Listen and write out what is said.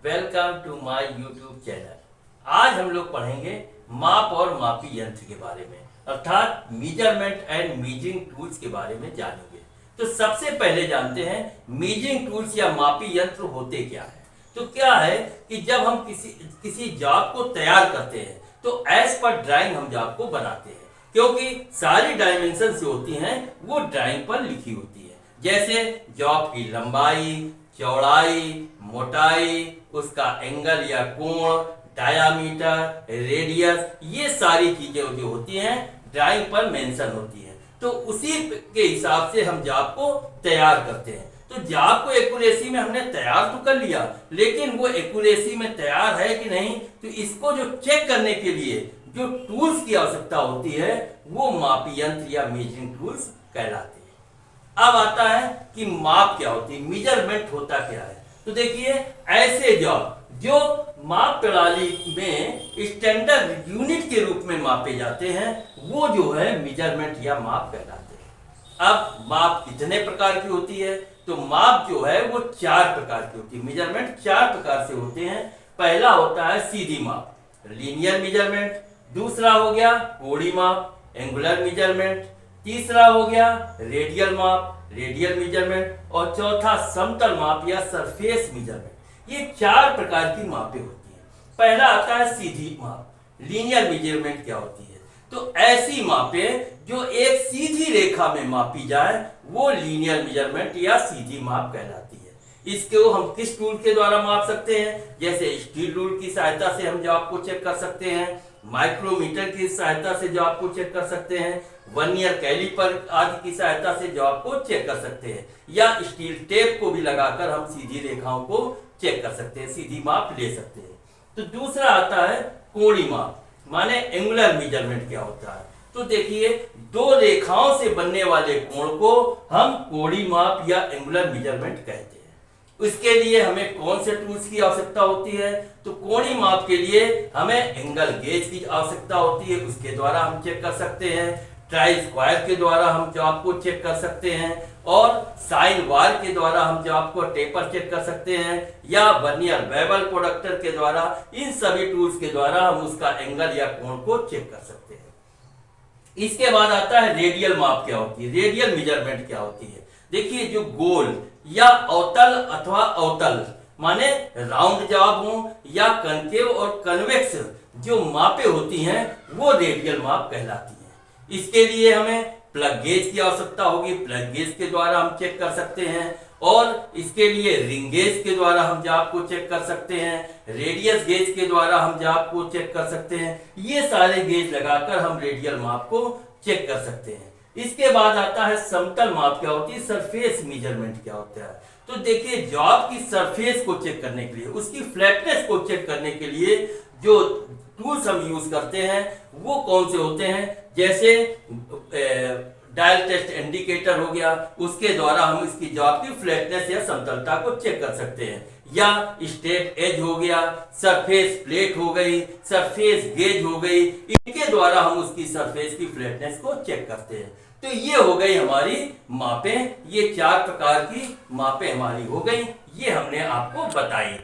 Welcome to my YouTube channel. आज हम लोग पढ़ेंगे माप और मापी यंत्र के बारे में, अर्थात मेजरमेंट एंड मेजरिंग टूल्स के बारे में जानेंगे। तो सबसे पहले जानते हैं मेजरिंग टूल्स या मापी यंत्र होते क्या है। तो क्या है कि जब हम किसी जॉब को तैयार करते हैं तो एज पर ड्राइंग हम जॉब को बनाते हैं, क्योंकि सारी डायमेंशन जो होती हैं वो ड्राइंग पर लिखी होती है। जैसे जॉब की लंबाई, चौड़ाई, मोटाई, उसका एंगल या कोण, डायामीटर, रेडियस, ये सारी चीजें जो होती हैं ड्राइंग पर मेंशन होती हैं। तो उसी के हिसाब से हम जॉब को तैयार करते हैं। तो जॉब को एक्यूरेसी में हमने तैयार तो कर लिया, लेकिन वो एक्यूरेसी में तैयार है कि नहीं, तो इसको जो चेक करने के लिए जो टूल्स की आवश्यकता होती है वो मापी यंत्र या मेजरिंग टूल्स कहलाते हैं। अब आता है कि माप क्या होती है, मेजरमेंट होता क्या है। तो देखिए, ऐसे जॉब जो माप प्रणाली में स्टैंडर्ड यूनिट के रूप में मापे जाते हैं वो जो है मेजरमेंट या माप कहलाते हैं। अब माप कितने प्रकार की होती है, तो माप जो है वो 4 प्रकार की होती है। मेजरमेंट 4 प्रकार से होते हैं। पहला होता है सीधी माप, लीनियर मेजरमेंट। दूसरा हो गया कोणीय माप, एंगुलर मेजरमेंट। तीसरा हो गया रेडियल माप, रेडियल मेजरमेंट। और चौथा समतल माप या सरफेस मेजरमेंट। ये 4 प्रकार की मापें होती हैं। पहला आता है सीधी माप, लीनियर मेजरमेंट क्या होती है, तो ऐसी मापें जो एक सीधी रेखा में मापी जाए वो लीनियर मेजरमेंट या सीधी माप कहलाती है। इसको हम किस टूल के द्वारा माप सकते हैं, जैसे स्टील रूल की सहायता से हम जॉब को चेक कर सकते हैं, माइक्रोमीटर की सहायता से जॉब को चेक कर सकते हैं, वर्नियर कैलिपर आदि की सहायता से जॉब को चेक कर सकते हैं, या स्टील टेप को भी लगाकर हम सीधी रेखाओं को चेक कर सकते हैं, सीधी माप ले सकते हैं। तो दूसरा आता है कोणीय माप, माने एंगुलर मेजरमेंट क्या होता है। तो देखिए, 2 रेखाओं से बनने वाले कोण को हम कोणीय माप या एंगुलर मेजरमेंट कहते हैं। इसके लिए हमें कौन से टूल्स की आवश्यकता होती है, तो कोणीय माप के लिए हमें एंगल गेज की आवश्यकता होती है, उसके द्वारा हम चेक कर सकते हैं। ट्राई स्क्वायर के द्वारा हम जॉब को चेक कर सकते हैं, और साइन बार के द्वारा हम जॉब को टेपर चेक कर सकते हैं, या वर्नियर बेवल प्रोडक्टर के द्वारा। इन सभी टूल्स के द्वारा हम उसका एंगल या कोण को चेक कर सकते हैं। इसके बाद आता है रेडियल माप क्या होती है, रेडियल मेजरमेंट क्या होती है। देखिए, जो गोल या अवतल अथवा अवतल माने राउंड जॉब हो या कनकेव और कन्वेक्स जो मापे होती हैं वो रेडियल माप कहलाती हैं। इसके लिए हमें प्लग गेज की आवश्यकता होगी, प्लग गेज के द्वारा हम चेक कर सकते हैं, और इसके लिए रिंग गेज के द्वारा हम जॉब को चेक कर सकते हैं, रेडियस गेज के द्वारा हम जॉब को चेक कर सकते हैं। ये सारे गेज लगाकर हम रेडियल माप को चेक कर सकते हैं। इसके बाद आता है समतल माप क्या होती है, सरफेस मेजरमेंट क्या होता है। तो देखिए, जॉब की सरफेस को चेक करने के लिए, उसकी फ्लैटनेस को चेक करने के लिए जो टूल्स हम यूज करते हैं वो कौन से होते हैं, जैसे डायल टेस्ट इंडिकेटर हो गया, उसके द्वारा हम इसकी जॉब की फ्लैटनेस या समतलता को चेक कर सकते हैं, या स्ट्रेट एज हो गया, सरफेस प्लेट हो गई, सरफेस गेज हो गई, इनके द्वारा हम उसकी सरफेस की फ्लैटनेस को चेक करते हैं। तो ये हो गई हमारी मापें, ये 4 प्रकार की मापें हमारी हो गई, ये हमने आपको बताई।